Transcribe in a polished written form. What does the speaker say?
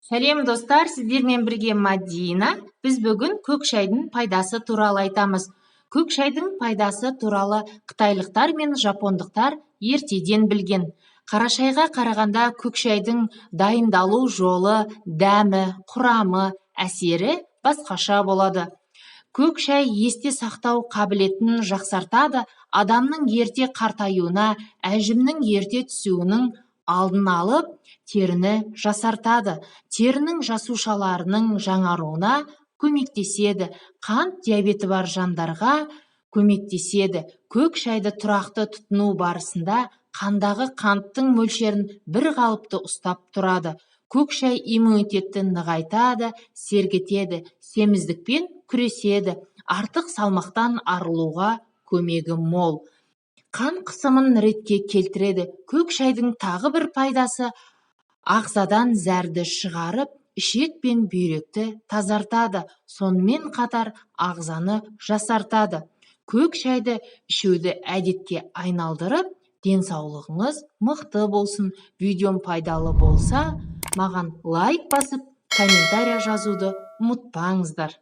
Сәлем достар, сіздермен бірге Мадина. Біз бүгін көк шайдың пайдасы туралы айтамыз. Көк шайдың пайдасы туралы қытайлықтар мен жапондықтар ертеден білген. Қара шайға қарағанда көк шайдың дайындалу жолы, дәмі, құрамы, әсері басқаша болады. Көк шай есте сақтау қабілетін жақсартады, адамның ерте қартаюына, әжімнің ерте түсуінің алдын алып, теріні жасартады. Терінің жасушаларының жаңаруына көмектеседі. Қант диабеті бар жандарға көмектеседі. Көк шайды тұрақты тұтыну барысында қандағы қанттың мөлшерін бір қалыпты ұстап тұрады. Көк шай иммунитетті нығайтады, сергітеді, семіздікпен күреседі, артық салмақтан арылуға көмегі мол. Қан қысымын ретке келтіреді. Көк шайдың тағы бір пайдасы ағзадан зәрді шығарып, ішек пен бүйректі тазартады. Сонымен қатар ағзаны жасартады. Көк шайды ішуді әдетке айналдырып, денсаулығыңыз мықты болсын. Видеом пайдалы болса, маған лайк басып, комментария жазуды ұмытпаңыздар.